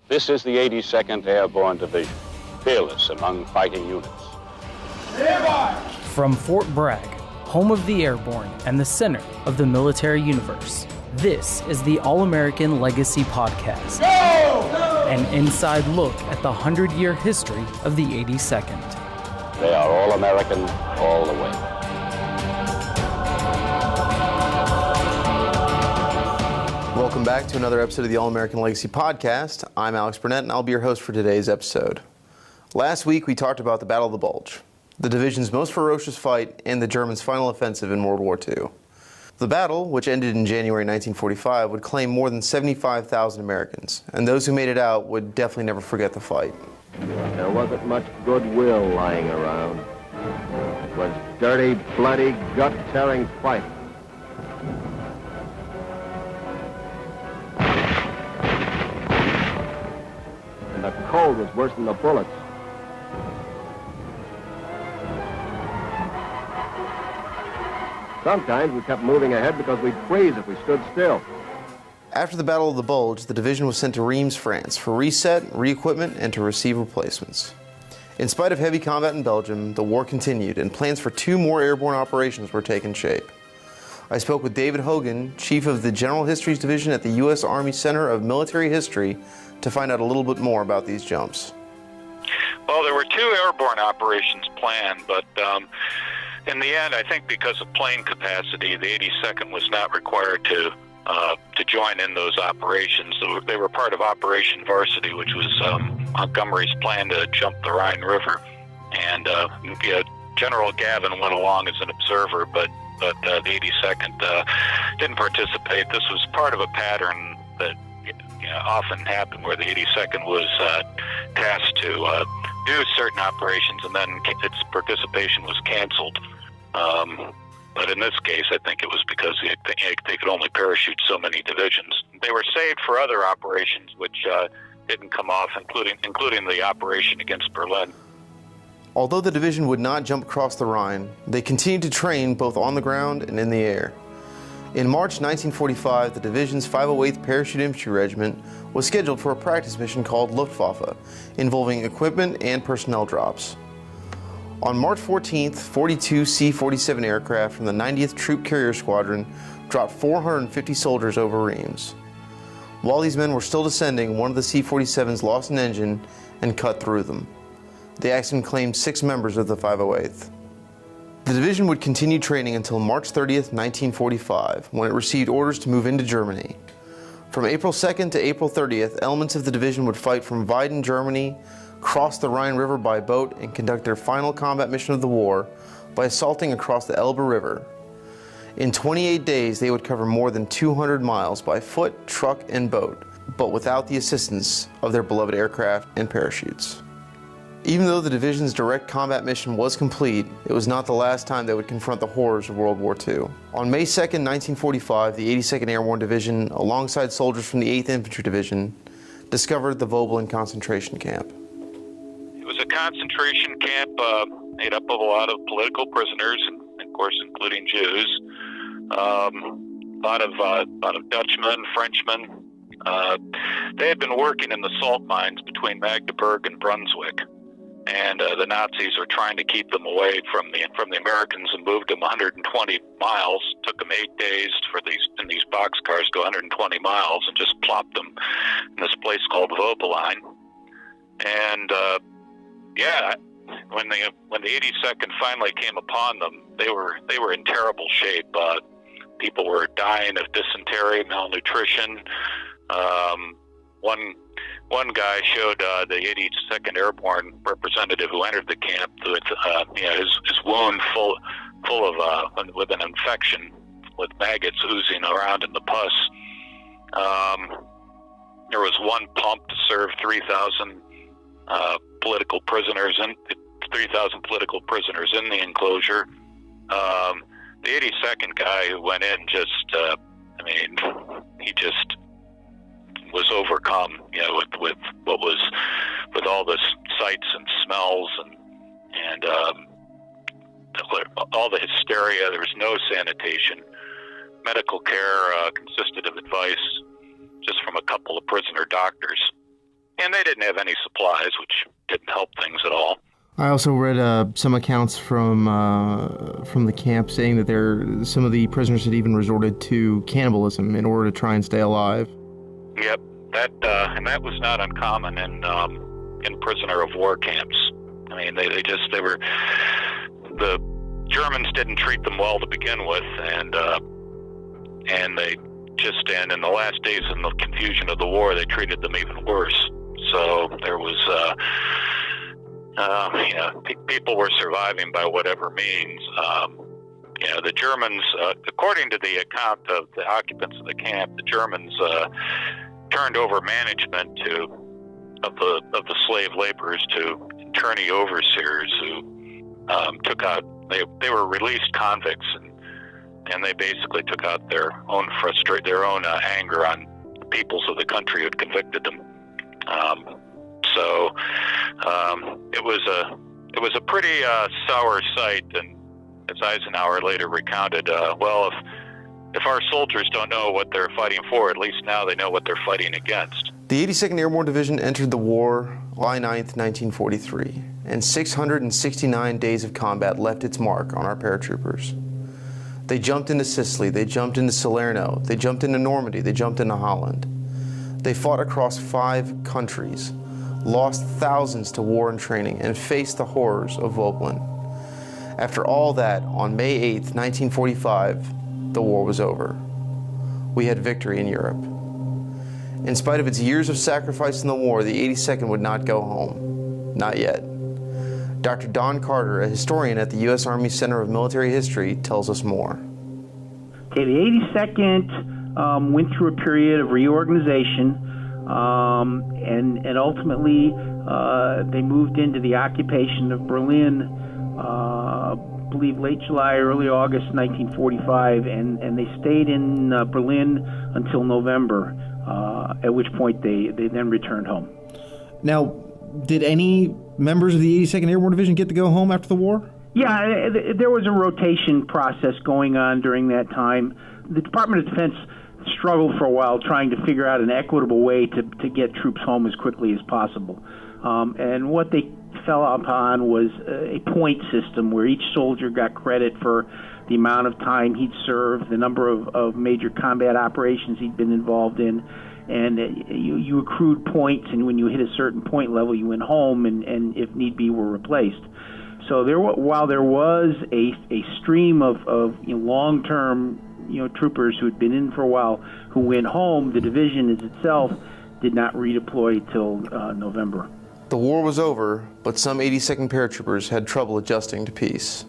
This is the 82nd Airborne Division, fearless among fighting units. From Fort Bragg, home of the Airborne and the center of the military universe, this is the All-American Legacy Podcast. An inside look at the 100-year history of the 82nd. They are all American, all the way. Welcome back to another episode of the All-American Legacy Podcast. I'm Alex Burnett, and I'll be your host for today's episode. Last week, we talked about the Battle of the Bulge, the division's most ferocious fight and the Germans' final offensive in World War II. The battle, which ended in January 1945, would claim more than 75,000 Americans, and those who made it out would definitely never forget the fight. There wasn't much goodwill lying around. It was dirty, bloody, gut-tearing fight. And the cold was worse than the bullets. Sometimes we kept moving ahead because we'd freeze if we stood still. After the Battle of the Bulge, the division was sent to Reims, France for reset, re-equipment, and to receive replacements. In spite of heavy combat in Belgium, the war continued, and plans for 2 more airborne operations were taking shape. I spoke with David Hogan, Chief of the General Histories Division at the U.S. Army Center of Military History, to find out a little bit more about these jumps. Well, there were 2 airborne operations planned, but in the end, I think because of plane capacity, the 82nd was not required to join in those operations. So they were part of Operation Varsity, which was Montgomery's plan to jump the Rhine River. And General Gavin went along as an observer, but the 82nd didn't participate. This was part of a pattern that often happened where the 82nd was tasked to do certain operations, and then its participation was canceled. But in this case, I think it was because they could only parachute so many divisions. They were saved for other operations which didn't come off, including the operation against Berlin. Although the division would not jump across the Rhine, they continued to train both on the ground and in the air. In March 1945, the division's 508th Parachute Infantry Regiment was scheduled for a practice mission called Luftwaffe, involving equipment and personnel drops. On March 14th, 42 C-47 aircraft from the 90th Troop Carrier Squadron dropped 450 soldiers over Reims. While these men were still descending, one of the C-47s lost an engine and cut through them. The accident claimed 6 members of the 508th. The division would continue training until March 30th, 1945, when it received orders to move into Germany. From April 2nd to April 30th, elements of the division would fight from Weiden, Germany, cross the Rhine River by boat, and conduct their final combat mission of the war by assaulting across the Elbe River. In 28 days, they would cover more than 200 miles by foot, truck, and boat, but without the assistance of their beloved aircraft and parachutes. Even though the division's direct combat mission was complete, it was not the last time they would confront the horrors of World War II. On May 2nd, 1945, the 82nd Airborne Division, alongside soldiers from the 8th Infantry Division, discovered the Wobbelin Concentration Camp. It was a concentration camp made up of a lot of political prisoners, and of course, including Jews. A lot of Dutchmen, Frenchmen. They had been working in the salt mines between Magdeburg and Brunswick. And the Nazis were trying to keep them away from the Americans and moved them 120 miles. Took them 8 days in these boxcars to go 120 miles and just plopped them in this place called Hobo Line. And when the 82nd finally came upon them, they were in terrible shape. People were dying of dysentery, malnutrition. One guy showed the 82nd Airborne representative who entered the camp with his wound full of with an infection with maggots oozing around in the pus. There was one pump to serve 3,000 political prisoners in the enclosure. The 82nd guy who went in he just was overcome, with all the sights and smells and all the hysteria. There was no sanitation. Medical care consisted of advice just from a couple of prisoner doctors. didn't have any supplies, which didn't help things at all. I also read some accounts from the camp saying that some of the prisoners had even resorted to cannibalism in order to try and stay alive. Yep, that was not uncommon in prisoner of war camps. I mean, the Germans didn't treat them well to begin with, and they just, and in the last days in the confusion of the war, they treated them even worse. So there was, people were surviving by whatever means. The Germans, according to the account of the occupants of the camp, the Germans turned over management of the slave laborers to attorney overseers who took out. They were released convicts, and they basically took out their own anger on the peoples of the country who had convicted them. It was a pretty sour sight, and as Eisenhower later recounted, if our soldiers don't know what they're fighting for, at least now they know what they're fighting against. The 82nd Airborne Division entered the war July 9th, 1943, and 669 days of combat left its mark on our paratroopers. They jumped into Sicily, they jumped into Salerno, they jumped into Normandy, they jumped into Holland. They fought across 5 countries, lost thousands to war and training, and faced the horrors of Wobbelin. After all that, on May 8th, 1945, the war was over. We had victory in Europe. In spite of its years of sacrifice in the war, the 82nd would not go home. Not yet. Dr. Don Carter, a historian at the U.S. Army Center of Military History, tells us more. Okay, the 82nd went through a period of reorganization, and ultimately they moved into the occupation of Berlin, I believe late July, early August 1945, and they stayed in Berlin until November, at which point they then returned home. Now, did any members of the 82nd Airborne Division get to go home after the war? Yeah, there was a rotation process going on during that time. The Department of Defense struggled for a while trying to figure out an equitable way to get troops home as quickly as possible. And what they fell upon was a point system where each soldier got credit for the amount of time he'd served, the number of major combat operations he'd been involved in, and you accrued points, and when you hit a certain point level, you went home, and if need be, were replaced. So while there was a stream of long-term troopers who had been in for a while who went home, the division as itself did not redeploy till November. The war was over, but some 82nd paratroopers had trouble adjusting to peace.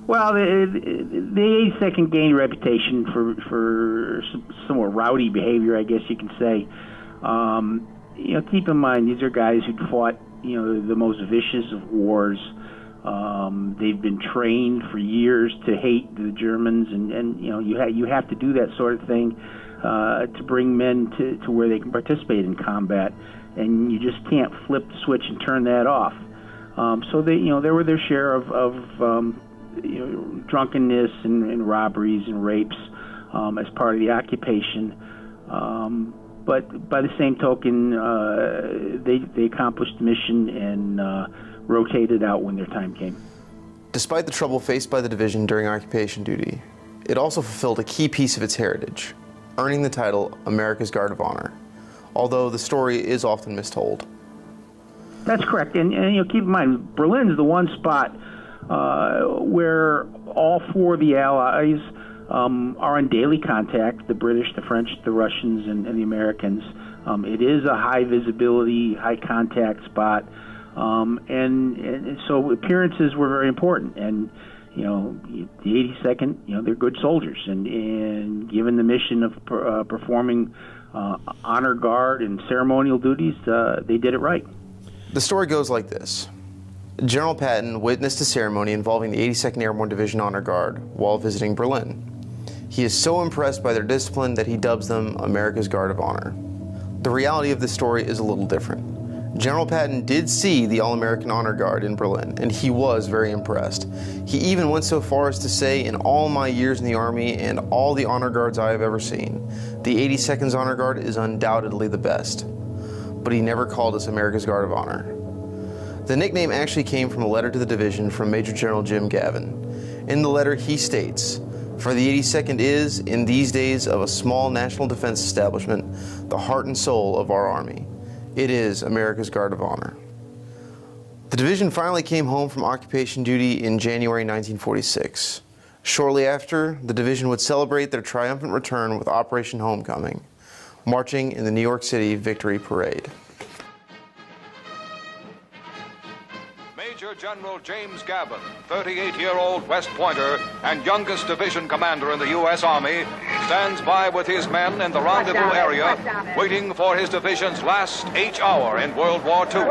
Well, the 82nd gained a reputation for somewhat rowdy behavior, I guess you can say. Keep in mind, these are guys who'd fought, the most vicious of wars. They've been trained for years to hate the Germans, and you have to do that sort of thing to bring men to where they can participate in combat, and you just can't flip the switch and turn that off. So there were their share of drunkenness and robberies and rapes as part of the occupation. But by the same token, they accomplished the mission and rotated out when their time came. Despite the trouble faced by the division during occupation duty, it also fulfilled a key piece of its heritage, earning the title America's Guard of Honor, although the story is often mistold. That's correct, and keep in mind, Berlin is the one spot where all 4 of the Allies are in daily contact, the British, the French, the Russians, and the Americans. It is a high visibility, high contact spot, and so appearances were very important. And the 82nd, they're good soldiers, and given the mission of performing honor guard and ceremonial duties, they did it right. The story goes like this. General Patton witnessed a ceremony involving the 82nd Airborne Division Honor Guard while visiting Berlin. He is so impressed by their discipline that he dubs them America's Guard of Honor. The reality of the story is a little different. General Patton did see the All-American Honor Guard in Berlin, and he was very impressed. He even went so far as to say, in all my years in the Army and all the honor guards I have ever seen, the 82nd's Honor Guard is undoubtedly the best. but he never called us America's Guard of Honor. The nickname actually came from a letter to the division from Major General Jim Gavin. In the letter, he states, "For the 82nd is, in these days of a small national defense establishment, the heart and soul of our Army. It is America's Guard of Honor." The division finally came home from occupation duty in January 1946. Shortly after, the division would celebrate their triumphant return with Operation Homecoming, marching in the New York City Victory Parade. Major General James Gavin, 38-year-old West Pointer and youngest division commander in the U.S. Army, stands by with his men in the rendezvous area, waiting for his division's last H-hour in World War II.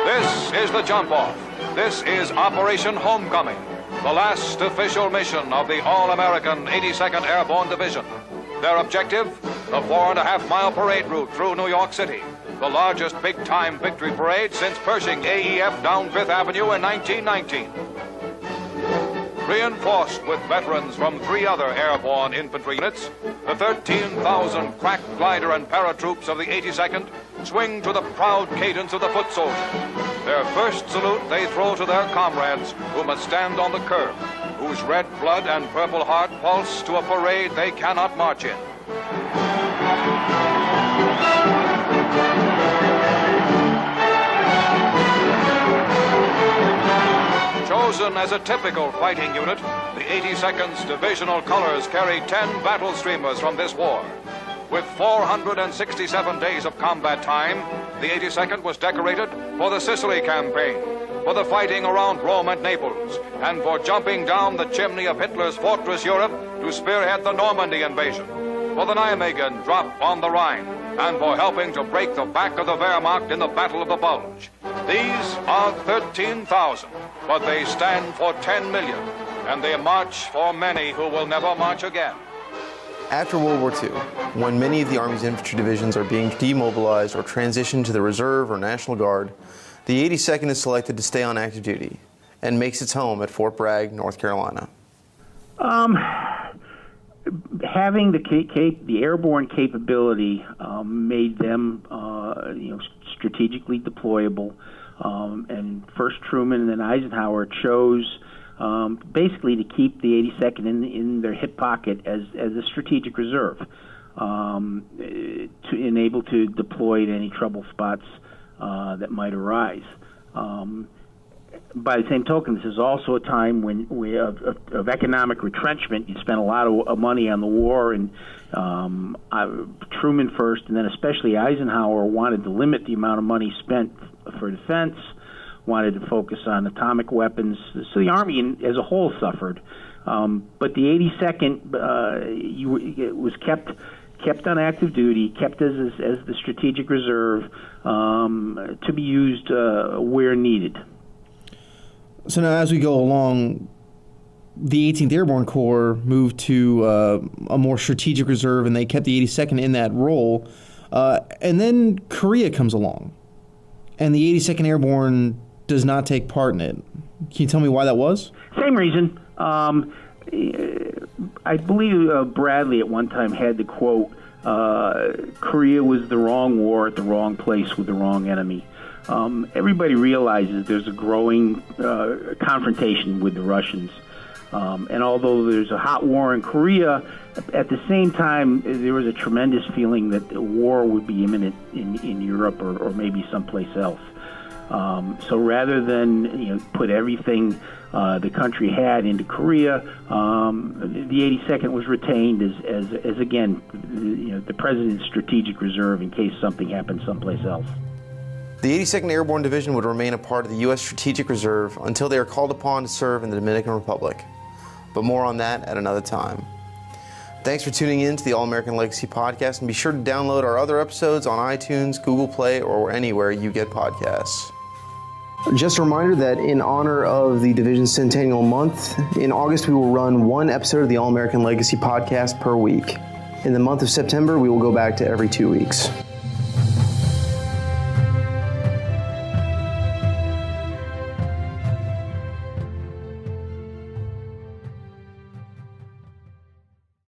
This is the jump-off. This is Operation Homecoming, the last official mission of the all-American 82nd Airborne Division. Their objective, the 4.5-mile parade route through New York City, the largest big-time victory parade since Pershing AEF down 5th Avenue in 1919. Reinforced with veterans from 3 other airborne infantry units, the 13,000 crack glider and paratroops of the 82nd swing to the proud cadence of the foot soldier. Their first salute they throw to their comrades who must stand on the curb, whose red blood and purple heart pulse to a parade they cannot march in. Chosen as a typical fighting unit, the 82nd's divisional colors carry 10 battle streamers from this war. With 467 days of combat time, the 82nd was decorated for the Sicily campaign, for the fighting around Rome and Naples, and for jumping down the chimney of Hitler's fortress Europe to spearhead the Normandy invasion, for the Nijmegen drop on the Rhine, and for helping to break the back of the Wehrmacht in the Battle of the Bulge. These are 13,000, but they stand for 10 million, and they march for many who will never march again. After World War II, when many of the Army's infantry divisions are being demobilized or transitioned to the Reserve or National Guard, the 82nd is selected to stay on active duty and makes its home at Fort Bragg, North Carolina. Having the airborne capability made them strategically deployable, and first Truman and then Eisenhower chose basically to keep the 82nd in their hip pocket as a strategic reserve, to enable to deploy at any trouble spots that might arise. By the same token, this is also a time when of economic retrenchment. You spent a lot of money on the war, and Truman first, and then especially Eisenhower wanted to limit the amount of money spent for defense, wanted to focus on atomic weapons. So the Army as a whole suffered. But the 82nd was kept on active duty, kept as the strategic reserve to be used where needed. So now as we go along, the 18th Airborne Corps moved to a more strategic reserve, and they kept the 82nd in that role. And then Korea comes along, and the 82nd Airborne does not take part in it. Can you tell me why that was? Same reason. I believe Bradley at one time had the quote, Korea was the wrong war at the wrong place with the wrong enemy. Everybody realizes there's a growing confrontation with the Russians. And although there's a hot war in Korea, at the same time, there was a tremendous feeling that the war would be imminent in Europe or maybe someplace else. So rather than put everything the country had into Korea, the 82nd was retained as again the president's strategic reserve in case something happened someplace else. The 82nd Airborne Division would remain a part of the U.S. Strategic Reserve until they are called upon to serve in the Dominican Republic. But more on that at another time. Thanks for tuning in to the All-American Legacy Podcast, and be sure to download our other episodes on iTunes, Google Play, or anywhere you get podcasts. Just a reminder that in honor of the Division's Centennial Month, in August we will run one episode of the All-American Legacy Podcast per week. In the month of September, we will go back to every 2 weeks.